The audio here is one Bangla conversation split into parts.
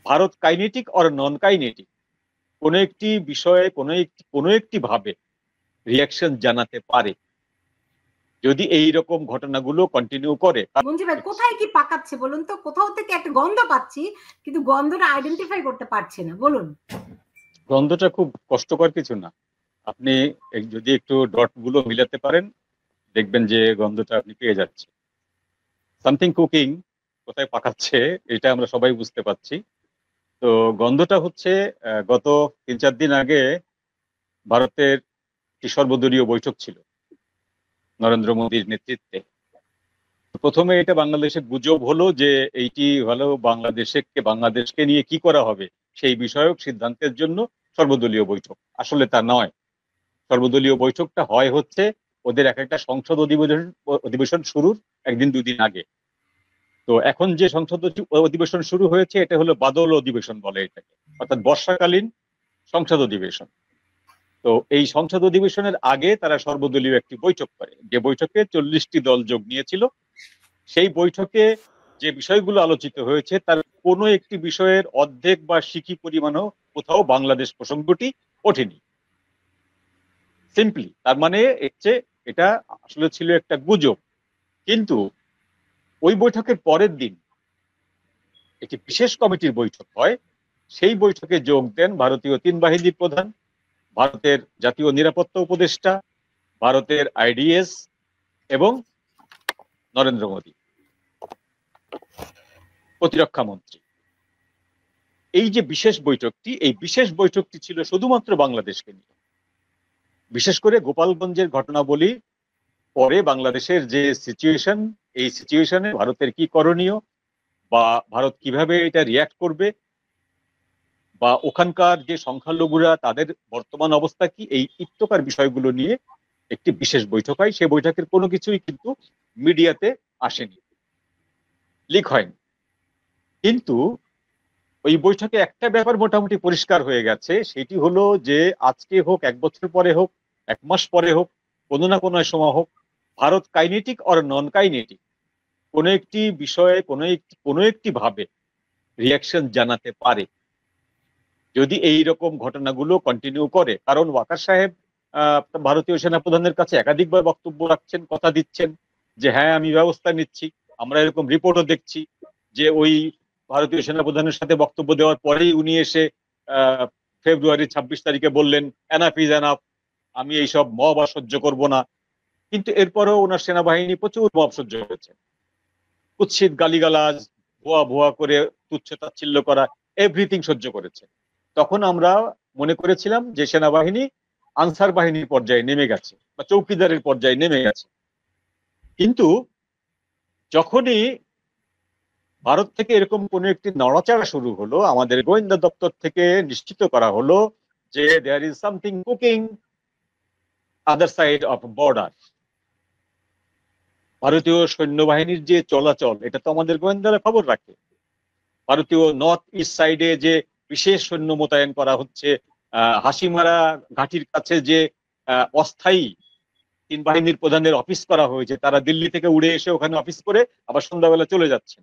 Bharat kinetic or non kinetic কোনো একটি বিষয়ে কোনো একটি ভাবে রিয়াকশন জানাতে পারে যদি এই রকম ঘটনাগুলো কন্টিনিউ করে। মঞ্জু ভাই কোথায় কি পাকাচ্ছে বলুন তো? কোথাও থেকে একটা গন্ধ পাচ্ছি, কিন্তু গন্ধটা আইডেন্টিফাই করতে পারছি না, বলুন। গন্ধটা খুব কষ্টকর কিছু না, আপনি যদি একটু ডট গুলো মিলাতে পারেন দেখবেন যে গন্ধটা আপনি পেয়ে যাচ্ছে। সামথিং কুকিং, কোথায় পাকাচ্ছে এটা আমরা সবাই বুঝতে পারছি। তো গন্ধটা হচ্ছে গত 3-4 দিন আগে ভারতের একটি সর্বদলীয় বৈঠক ছিল নরেন্দ্র মোদীর নেতৃত্বে। প্রথমে এটা বাংলাদেশে গুজব হলো যে এইটি হলো বাংলাদেশকে নিয়ে কি করা হবে সেই বিষয়ক সিদ্ধান্তের জন্য সর্বদলীয় বৈঠক। আসলে তা নয়। সর্বদলীয় বৈঠকটা হচ্ছে ওদের একটা সংসদ অধিবেশন শুরুর একদিন দুদিন আগে। তো এখন যে সংসদ অধিবেশন শুরু হয়েছে এটা হলো বাদল অধিবেশন বলে এটাকে, অর্থাৎ বর্ষাকালীন সংসদ অধিবেশন। তো এই সংসদ অধিবেশনের আগে তারা সর্বদলীয় একটি বৈঠক করে, যে বৈঠকে 40টি দল যোগ নিয়েছিল। সেই বৈঠকে যে বিষয়গুলো আলোচিত হয়েছে তার কোনো একটি বিষয়ের অর্ধেক বা সিকি পরিমাণও কোথাও বাংলাদেশ প্রসঙ্গটি ওঠেনি। সিম্পলি তার মানে এটা আসলে ছিল একটা গুজব। কিন্তু ওই বৈঠকের পরের দিন একটি বিশেষ কমিটির বৈঠক হয়। সেই বৈঠকে যোগ দেন ভারতীয় 3 বাহিনীর প্রধান, ভারতের জাতীয় নিরাপত্তা উপদেষ্টা, ভারতের আইডিএস এবং নরেন্দ্র মোদী প্রতিরক্ষা মন্ত্রী। এই যে এই বিশেষ বৈঠকটি ছিল শুধুমাত্র বাংলাদেশকে নিয়ে। বিশেষ করে গোপালগঞ্জের ঘটনাবলী পরে বাংলাদেশের যে সিচুয়েশন, এই সিচুয়েশনে ভারতের কি করণীয় বা ভারত কিভাবে এটা রিয়াক্ট করবে বা ওখানকার যে সংখ্যালঘুরা তাদের বর্তমান অবস্থা কি, এই ইত্যকার বিষয়গুলো নিয়ে একটি বিশেষ বৈঠক হয়। সেই বৈঠকের কোনো কিছুই কিন্তু মিডিয়াতে আসেনি, লিক হয়নি। কিন্তু ওই বৈঠকে একটা ব্যাপার মোটামুটি পরিষ্কার হয়ে গেছে, সেটি হলো যে আজকে হোক, 1 বছর পরে হোক, 1 মাস পরে হোক, কোনো না কোনো সময় হোক, Bharat kinetic or non kinetic কোনো একটি বিষয়ে কোনো একটি ভাবে রিয়াকশন জানাতে পারে যদি এই রকম ঘটনাগুলো কন্টিনিউ করে। কারণ ওয়াকার সাহেব ভারতীয় সেনাপ্রধানের কাছে একাধিকবার বক্তব্য রাখছেন, কথা দিচ্ছেন যে হ্যাঁ আমি ব্যবস্থা নিচ্ছি। আমরা এরকম রিপোর্টও দেখছি যে ওই ভারতীয় সেনাপ্রধানের সাথে বক্তব্য দেওয়ার পরেই উনি এসে ফেব্রুয়ারি 26 তারিখে বললেন এনাফ ইজ এনাফ, আমি এইসব মব আর সহ্য করবো না। কিন্তু এরপরেও ওনার সেনাবাহিনী প্রচুর মব সহ্য করেছে, কুৎসিত গালিগালাজ, ভুয়া ভুয়া করে তুচ্ছ তাচ্ছিল্য করা, এভরিথিং সহ্য করেছে। তখন আমরা মনে করেছিলাম যে সেনাবাহিনী আনসার বাহিনীর পর্যায়ে নেমে গেছে বা চৌকিদারের পর্যায়ে নেমে গেছে। কিন্তু যখনই ভারত থেকে এরকম কোন একটি নড়াচড়া শুরু হলো, আমাদের গোয়েন্দা দপ্তর থেকে নিশ্চিত করা হলো যে there is something cooking other side of border. ভারতীয় সৈন্যবাহিনীর যে চলাচল, এটা তো আমাদের গোয়েন্দারা খবর রাখে। ভারতীয় নর্থ ইস্ট সাইডে যে বিশেষ সৈন্য মোতায়েন করা হচ্ছে, হাসিমারা ঘাটির কাছে যে অস্থায়ী 3 বাহিনীর প্রধানের অফিস করা হয়েছে, তারা দিল্লি থেকে উড়ে এসে ওখানে অফিস করে আবার সন্ধ্যাবেলা চলে যাচ্ছেন।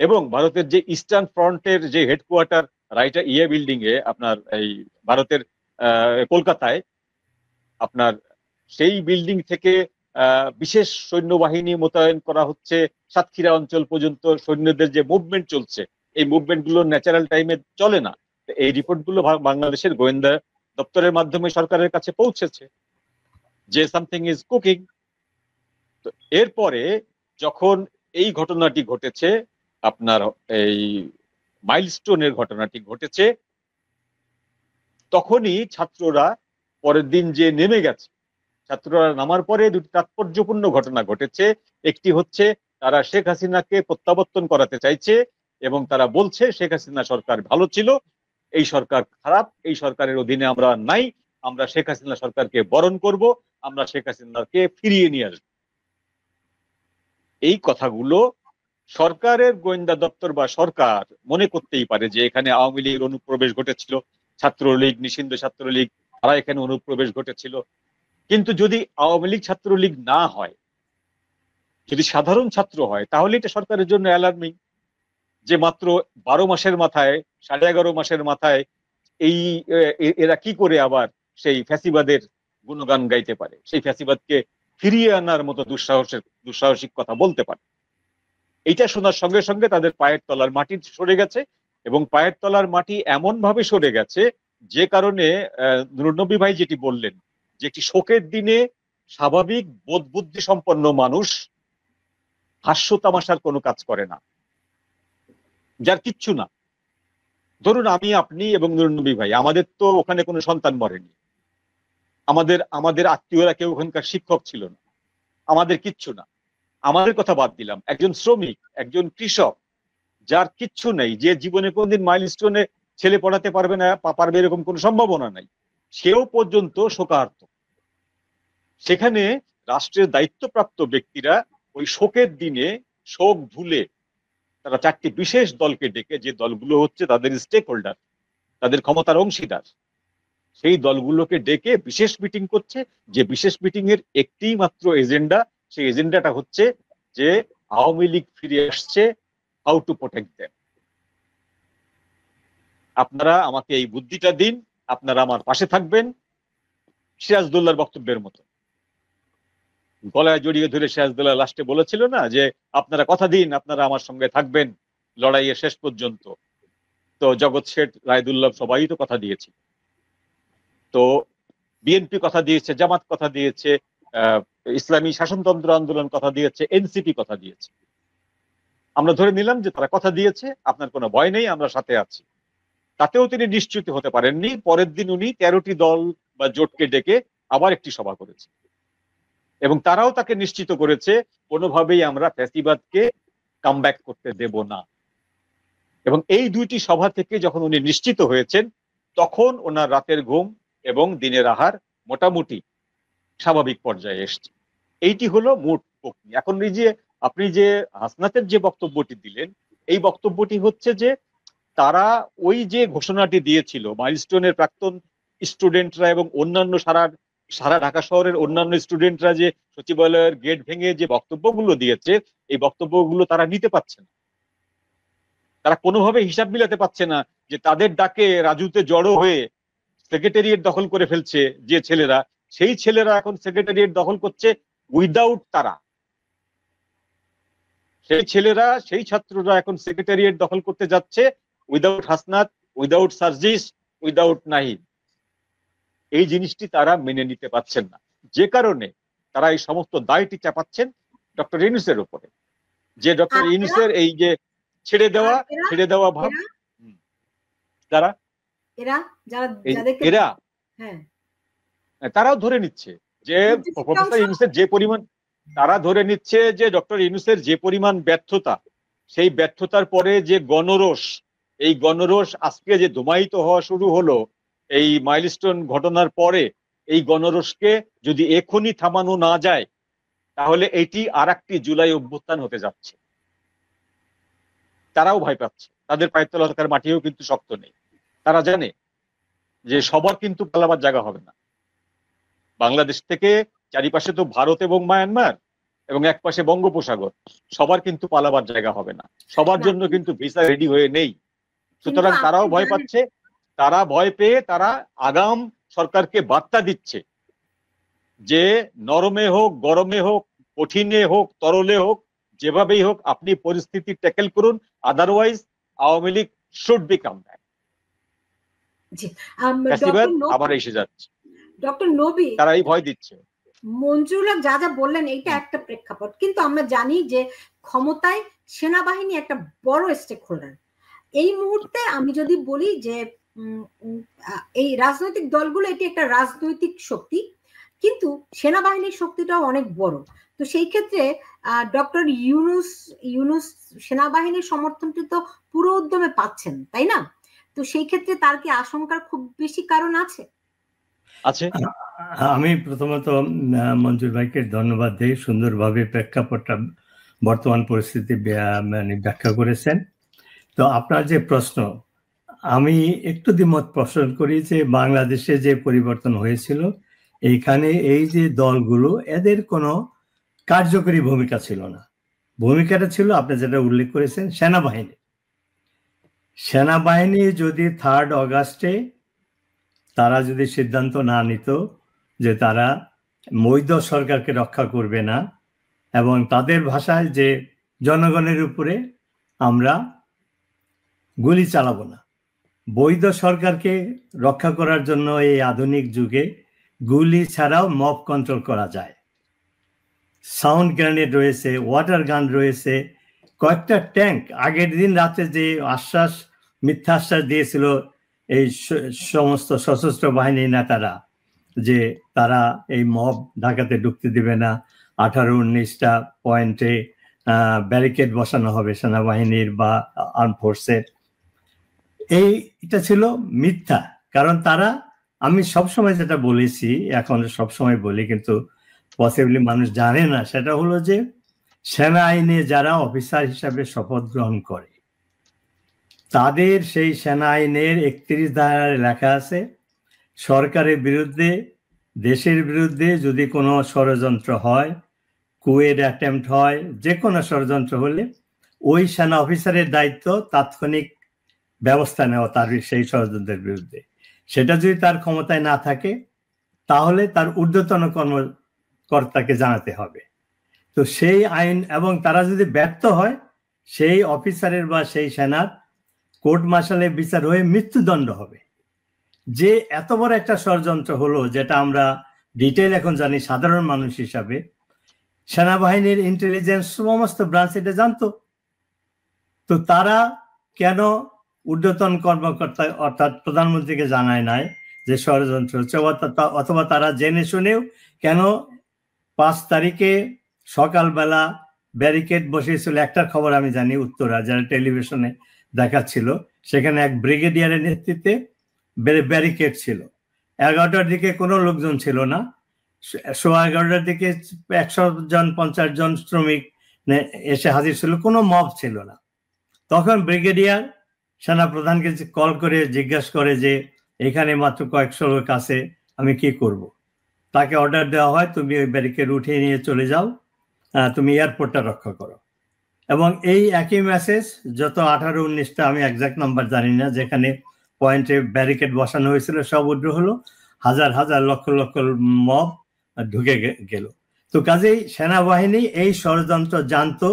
এবং ভারতের যে ইস্টার্ন ফ্রন্টের যে হেডকোয়ার্টার রাইটা বিল্ডিং এ আপনার এই ভারতের কলকাতায়, আপনার সেই বিল্ডিং থেকে বিশেষ সৈন্যবাহিনী মোতায়েন করা হচ্ছে। সাতক্ষীরা অঞ্চল পর্যন্ত সৈন্যদের যে মুভমেন্ট চলছে, এই মুভমেন্ট গুলো ন্যাচারাল টাইমে চলে না। এই রিপোর্ট গুলো বাংলাদেশের গোয়েন্দা দপ্তরের মাধ্যমে সরকারের কাছে পৌঁছেছে যে সামথিং ইজ কুকিং। তো এরপরে যখন এই ঘটনাটি ঘটেছে, আপনার এই মাইলস্টোনের ঘটনাটি ঘটেছে, তখনই ছাত্ররা পরের দিন যে নেমে গেছে, ছাত্ররা নামার পরে দুটি তাৎপর্যপূর্ণ ঘটনা ঘটেছে। একটি হচ্ছে তারা শেখ হাসিনাকে প্রত্যাবর্তন করাতে চাইছে এবং তারা বলছে শেখ হাসিনা সরকার ভালো ছিল, এই সরকার খারাপ, এই সরকারের অধীনে আমরা নাই, আমরা শেখ হাসিনা সরকারকে বরণ করব, আমরা শেখ হাসিনাকে ফিরিয়ে নিয়ে আসবো। এই কথাগুলো সরকারের গোয়েন্দা দপ্তর বা সরকার মনে করতেই পারে যে এখানে আওয়ামী লীগের অনুপ্রবেশ ঘটেছিল, ছাত্রলীগ, নিষিদ্ধ ছাত্রলীগ, তারা এখানে অনুপ্রবেশ ঘটেছিল। কিন্তু যদি আওয়ামী লীগ ছাত্রলীগ না হয়, যদি সাধারণ ছাত্র হয়, তাহলে এটা সরকারের জন্য অ্যালার্মিং। যে মাত্র 12 মাসের মাথায়, 11.5 মাসের মাথায় এই এরা কি করে আবার সেই ফ্যাসিবাদের গুণগান গাইতে পারে, সেই ফ্যাসিবাদকে ফিরিয়ে আনার মতো দুঃসাহসিক কথা বলতে পারে। এইটা শোনার সঙ্গে সঙ্গে তাদের পায়ের তলার মাটি সরে গেছে, এবং পায়ের তলার মাটি এমন ভাবে সরে গেছে যে কারণে নুরনবী ভাই যেটি বললেন, যে একটি শোকের দিনে স্বাভাবিক বোধ বুদ্ধি সম্পন্ন মানুষ হাস্য তামাশার কোনো কাজ করে না, যার কিচ্ছু না। ধরুন আমি, আপনি এবং নুরনবী ভাই, আমাদের তো ওখানে কোনো সন্তান মরেনি, আমাদের আত্মীয়রা কেউ ওখানকার শিক্ষক ছিল না, আমাদের কিচ্ছু না। আমাদের কথা বাদ দিলাম, একজন শ্রমিক, একজন কৃষক, যার কিচ্ছু নেই, যে জীবনে কোনদিন মাইলস্টোনে ছেলে পড়াতে পারবে না, পারবে এরকম কোনো সম্ভাবনা নাই, সেও পর্যন্ত শোকার্ত। সেখানে রাষ্ট্রের দায়িত্বপ্রাপ্ত ব্যক্তিরা ওই শোকের দিনে শোক ভুলে তারা 4টি বিশেষ দলকে ডেকে, যে দলগুলো হচ্ছে তাদের স্টেক হোল্ডার, তাদের ক্ষমতার অংশীদার, সেই দলগুলোকে ডেকে বিশেষ মিটিং করছে, যে বিশেষ মিটিং এর একটি মাত্র এজেন্ডা, সেই এজেন্ডাটা হচ্ছে যে আওয়ামী লীগ ফিরে আসছে, হাউ টু প্রোটেক্ট দেম। আপনারা আমাকে এই বুদ্ধিটা দিন, আপনারা আমার পাশে থাকবেন। সিরাজদৌল্লার বক্তব্যের মতো গলায় জড়িয়ে ধরে সিরাজদৌল্লা লাস্টে বলেছিল না যে আপনারা কথা দিন, আপনারা আমার সঙ্গে থাকবেন লড়াইয়ের শেষ পর্যন্ত। তো জগৎ শেঠ, রায়দুল্লাহ সবাই তো কথা দিয়েছে। তো বিএনপি কথা দিয়েছে, জামাত কথা দিয়েছে, ইসলামী শাসনতন্ত্র আন্দোলন কথা দিয়েছে, এনসিপি কথা দিয়েছে। আমরা ধরে নিলাম যে তারা কথা দিয়েছে, আপনার কোনো ভয় নেই, আমরা সাথে আছি। তাতেও তিনি নিশ্চিত হতে পারেননি। পরের দিন উনি 13টি দল বা জোটকে ডেকে আবার একটি সভা করেছে, এবং তারাও তাকে নিশ্চিত করেছে কোনোভাবেই আমরা ফ্যাসিবাদকে কামব্যাক করতে দেব না। এবং এই 2টি সভা থেকে যখন উনি নিশ্চিত হয়েছেন, তখন ওনার রাতের ঘুম এবং দিনের আহার মোটামুটি স্বাভাবিক পর্যায়ে এসছে। এইটি হলো মোট প্রক্রিয়া। এখন এই যে আপনি যে হাসনাতের যে বক্তব্যটি দিলেন, এই বক্তব্যটি হচ্ছে যে তারা ওই যে ঘোষণাটি দিয়েছিল, মাইলস্টোনের প্রাক্তন স্টুডেন্টরা এবং অন্যান্য সারা ঢাকা শহরের অন্যান্য স্টুডেন্টরা যে সচিবালয়ের গেট ভেঙে যে বক্তব্যগুলো দিয়েছে, এই বক্তব্যগুলো তারা নিতে পারছে না। তারা কোনোভাবে হিসাব মিলাতে পারছে না যে তাদের ডাকে রাজুতে জড়ো হয়ে সেক্রেটারিয়েট দখল করে ফেলছে যে ছেলেরা, সেই ছেলেরা এখন সেক্রেটারিয়েট দখল করছে উইদাউট তারা। সেই ছেলেরা, সেই ছাত্ররা এখন সেক্রেটারিয়েট দখল করতে যাচ্ছে without Hasnat, without Sarjis, without Nahid. এই জিনিসটি তারা মেনে নিতে পারছেন না, যে কারণে তারা এই সমস্ত দায়টি চাপাচ্ছেন ডক্টর ইউনূসের উপরে। যে ডক্টর ইউনূসের এই যে ছেড়ে দেওয়া ভাব, তারা এরা তারাও ধরে নিচ্ছে যে প্রফেসর ইউনূসের যে পরিমাণ, তারা ধরে নিচ্ছে যে ডক্টর ইউনূসের যে পরিমাণ ব্যর্থতা, সেই ব্যর্থতার পরে যে গণরোষ, এই গণরোষ আজকে যে ধুমায়িত হওয়া শুরু হলো এই মাইলস্টোন ঘটনার পরে, এই গণরোষকে যদি এখনই থামানো না যায়, তাহলে এটি আর একটি জুলাই অভ্যুত্থান হতে যাচ্ছে। তারাও ভয় পাচ্ছে, তাদের পায়ের তলার মাটিও কিন্তু শক্ত নেই। তারা জানে যে সবার কিন্তু পালাবার জায়গা হবে না। বাংলাদেশ থেকে চারিপাশে তো ভারত এবং মায়ানমার, এবং এক পাশে বঙ্গোপসাগর, সবার কিন্তু পালাবার জায়গা হবে না, সবার জন্য কিন্তু ভিসা রেডি হয়ে নেই। সুতরাং তারাও ভয় পাচ্ছে। তারা ভয় পেয়ে তারা আগাম সরকারকে বার্তা দিচ্ছে যে নরমে হোক, গরমে হোক, কঠিনে হোক, তরলে হোক, যেভাবেই হোক আপনি পরিস্থিতি ট্যাকেল করুন, otherwise Awami League should be come back. আবার এসে যাচ্ছে ডক্টর নবী, তারা এই ভয় দিচ্ছে। মঞ্জুরুল হক যা যা বললেন এইটা একটা প্রেক্ষাপট, কিন্তু আমরা জানি যে ক্ষমতায় সেনাবাহিনী একটা বড় স্টেক হোল্ডার। এই মুহূর্তে আমি যদি বলি যে এই রাজনৈতিক দলগুলো এটি একটা রাজনৈতিক শক্তি, কিন্তু সেনাবাহিনীর শক্তিটাও অনেক বড়। তো সেই ক্ষেত্রে ডক্টর ইউনূস সেনাবাহিনীর সমর্থনটি তো পুরো উদ্যমে পাচ্ছেন, তাই না? তো সেই ক্ষেত্রে তার কি আশঙ্কার খুব বেশি কারণ আছে? আমি প্রথমত মঞ্জুর ভাইকে ধন্যবাদ দিই, সুন্দরভাবে প্রেক্ষাপটটা বর্তমান পরিস্থিতি ব্যাখ্যা করেছেন। তো আপনার যে প্রশ্ন, আমি একটু দ্বিমত পোষণ করি যে বাংলাদেশে যে পরিবর্তন হয়েছিল, এইখানে এই যে দলগুলো, এদের কোনো কার্যকরী ভূমিকা ছিল না। ভূমিকাটা ছিল আপনি যেটা উল্লেখ করেছেন সেনাবাহিনী। সেনাবাহিনী যদি 3 অগাস্টে তারা যদি সিদ্ধান্ত না নিত যে তারা বৈধ সরকারকে রক্ষা করবে না, এবং তাদের ভাষায় যে জনগণের উপরে আমরা গুলি চালাবো না, বৈধ সরকারকে রক্ষা করার জন্য এই আধুনিক যুগে গুলি ছাড়াও মব কন্ট্রোল করা যায়। সাউন্ড গ্রেনেড রয়েছে, ওয়াটার গান রয়েছে, কয়েকটা ট্যাঙ্ক। আগের দিন রাতে যে মিথ্যা আশ্বাস দিয়েছিল এই সমস্ত সশস্ত্র বাহিনীর নেতারা যে তারা এই মব ঢাকাতে ঢুকতে দিবে না, 18-19টা পয়েন্টে ব্যারিকেড বসানো হবে সেনাবাহিনীর বা আর্ম ফোর্সের, এটা ছিল মিথ্যা। কারণ তারা, আমি সবসময় যেটা বলেছি, এখন সবসময় বলি কিন্তু পসিবলি মানুষ জানে না, সেটা হলো যে সেনা আইনে যারা অফিসার হিসাবে শপথ গ্রহণ করে তাদের সেই সেনা আইনের 31 ধারায় লেখা আছে, সরকারের বিরুদ্ধে, দেশের বিরুদ্ধে যদি কোনো ষড়যন্ত্র হয়, কুয়েড অ্যাটেম্প্ট হয়, যে কোনো ষড়যন্ত্র হলে ওই সেনা অফিসারের দায়িত্ব তাৎক্ষণিক ব্যবস্থা নেওয়া তার সেই ষড়যন্ত্রের বিরুদ্ধে। সেটা যদি তার ক্ষমতায় না থাকে তাহলে তার ঊর্ধ্বতন কর্মকর্তাকে জানাতে হবে। তো সেই আইন, এবং তারা যদি ব্যর্থ হয় সেই অফিসারের বা সেই সেনার কোর্ট মার্শালে বিচার হয়ে মৃত্যুদণ্ড হবে। যে এত বড় একটা ষড়যন্ত্র হলো, যেটা আমরা ডিটেইল এখন জানি সাধারণ মানুষ হিসাবে, সেনাবাহিনীর ইন্টেলিজেন্স সমস্ত ব্রাঞ্চ এটা জানতো। তো তারা কেন ঊর্ধ্বতন কর্মকর্তা অর্থাৎ প্রধানমন্ত্রীকে জানায় নাই যে ষড়যন্ত্র হচ্ছে, অথবা তারা জেনে শুনেও কেন 5 তারিখে সকালবেলা ব্যারিকেড বসিয়েছিল? একটার খবর আমি জানি, উত্তরা, যারা টেলিভিশনে দেখাচ্ছিল, সেখানে এক ব্রিগেডিয়ারের নেতৃত্বে ব্যারিকেড ছিল। 11টার দিকে কোনো লোকজন ছিল না, 11:15টার দিকে 100 জন 50 জন শ্রমিক এসে হাজির ছিল, কোনো মব ছিল না। তখন ব্রিগেডিয়ার সেনাপ্রধানকে কল করে জিজ্ঞাসা করে যে এখানে মাত্র কয়েকশো লোক আছে, আমি কি করব? তাকে অর্ডার দেওয়া হয়, তুমি ওই ব্যারিকেড উঠিয়ে নিয়ে চলে যাও, তুমি এয়ারপোর্টটা রক্ষা করো। এবং এই একই মেসেজ যত 18-19টা, আমি এক্সাক্ট নাম্বার জানি না, যেখানে পয়েন্টে ব্যারিকেড বসানো হয়েছিল সব উদ্র হলো, হাজার হাজার লক্ষ লক্ষ মব ঢুকে গেল। তো কাজেই সেনাবাহিনী এই ষড়যন্ত্র জানতো,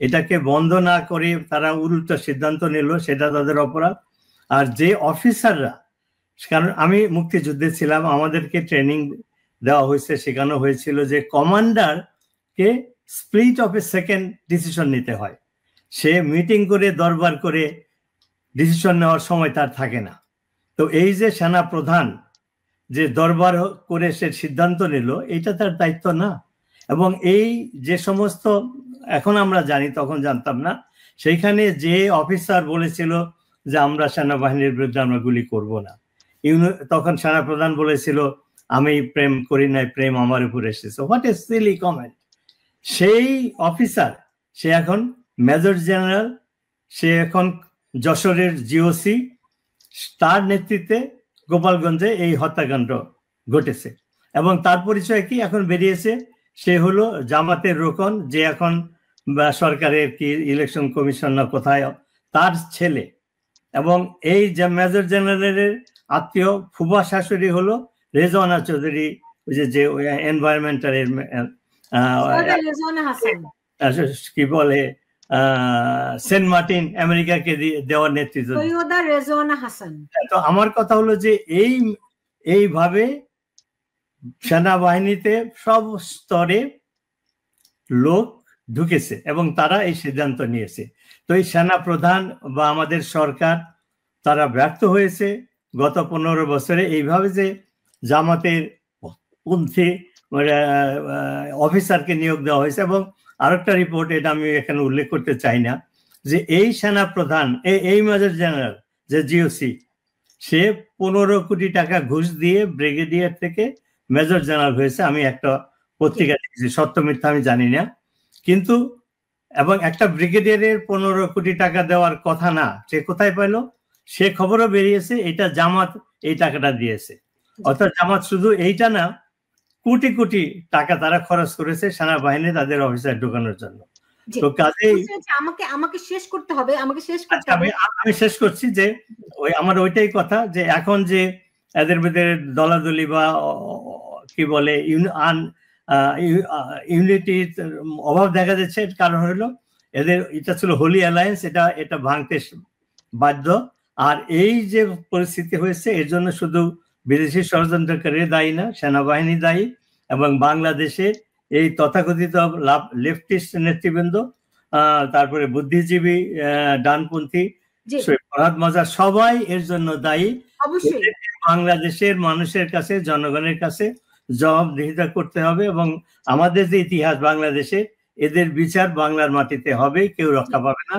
এটাকে বন্ধ না করে তারা উল্টো সিদ্ধান্ত নিল, সেটা তাদের অপরাধ। আর যে অফিসাররা, কারণ আমি মুক্তিযুদ্ধে ছিলাম, আমাদেরকে ট্রেনিং দেওয়া হয়েছে, শেখানো হয়েছিল যে কমান্ডারকে split of a second decision নিতে হয়। সে মিটিং করে দরবার করে ডিসিশন নেওয়ার সময় তার থাকে না। তো এই যে সেনা প্রধান যে দরবার করে সে সিদ্ধান্ত নিল, এটা তার দায়িত্ব না। এবং এই যে সমস্ত এখন আমরা জানি, তখন জানতাম না, সেইখানে যে অফিসার বলেছিল যে আমরা সেনাবাহিনীর বিরুদ্ধে আমরা গুলি করব না, তখন সেনাপ্রধান বলেছিল আমি প্রেম করি নাই, প্রেম আমার উপর এসেছে। What a Seely comment. সেই অফিসার, সে এখন মেজর জেনারেল, সে এখন যশোরের জিওসি, তার নেতৃত্বে গোপালগঞ্জে এই হত্যাকাণ্ড ঘটেছে। এবং তার পরিচয় কি এখন বেরিয়েছে, সে হলো জামাতের রোকন, যে এখন সরকারের কি ইলেকশন কমিশন না কোথায়, তার ছেলে। এবং এই যে মেজর জেনারেলের আত্মীয় ফুফা শাশুড়ি হলো রেজওয়ানা চৌধুরী, যে এনভায়রনমেন্টালের কি বলে সেন্ট মার্টিন আমেরিকাকে দেওয়ার নেতৃত্ব। তো আমার কথা হলো যে এইভাবে সেনাবাহিনীতে সব স্তরে লোক ঢুকেছে এবং তারা এই সিদ্ধান্ত নিয়েছে। তো এই সেনা প্রধান বা আমাদের সরকার, তারা ব্যর্থ হয়েছে গত 15 বছরে এইভাবে যে জামাতের পন্থী অফিসারকে নিয়োগ দেওয়া হয়েছে। এবং আরেকটা রিপোর্ট, এটা আমি এখানে উল্লেখ করতে চাই না, যে এই সেনা প্রধান, এই মেজর জেনারেল যে জিওসি, সে 15 কোটি টাকা ঘুষ দিয়ে ব্রিগেডিয়ার থেকে মেজর জেনারেল হয়েছে। আমি একটা পত্রিকা দেখেছি, সত্য মিথ্যা আমি জানি না, কিন্তু এবং একটা ব্রিগেডিয়ারের 15 কোটি টাকা দেওয়ার কথা না, সে কোথায় পেল? সে খবরও বেরিয়েছে, এটা জামাত এই টাকাটা দিয়েছে। অর্থাৎ জামাত শুধু এইটা না, কোটি কোটি টাকা তারা খরচ করেছে সেনাবাহিনী তাদের অফিসার ঢোকানোর জন্য। তো কাজেই আমাকে আমাকে শেষ করতে হবে, আমাকে শেষ করতে আচ্ছা, হবে। আমি শেষ করছি যে আমার ওইটাই কথা যে এখন যে এদের ভিতরে দলাদলি বা কি বলে ইউনিটির অভাব দেখা যাচ্ছে, এর কারণ হলো এদের এটা ছিল হোলি অ্যালায়েন্স, এটা ভাঙতে বাধ্য। আর এই যে পরিস্থিতি হয়েছে এর জন্য শুধু বিদেশি ষড়যন্ত্রকারী দায়ী না, সেনাবাহিনী দায়ী এবং বাংলাদেশে এই তথাকথিত লেফটিস্ট নেতৃবৃন্দ, তারপরে বুদ্ধিজীবী ডানপন্থী ফরহাদ মাজার সবাই এর জন্য দায়ী। অবশ্যই বাংলাদেশের মানুষের কাছে, জনগণের কাছে জবাবদিহিতা করতে হবে এবং আমাদের যে ইতিহাস বাংলাদেশে, এদের বিচার বাংলার মাটিতে হবে, কেউ রক্ষা পাবে না।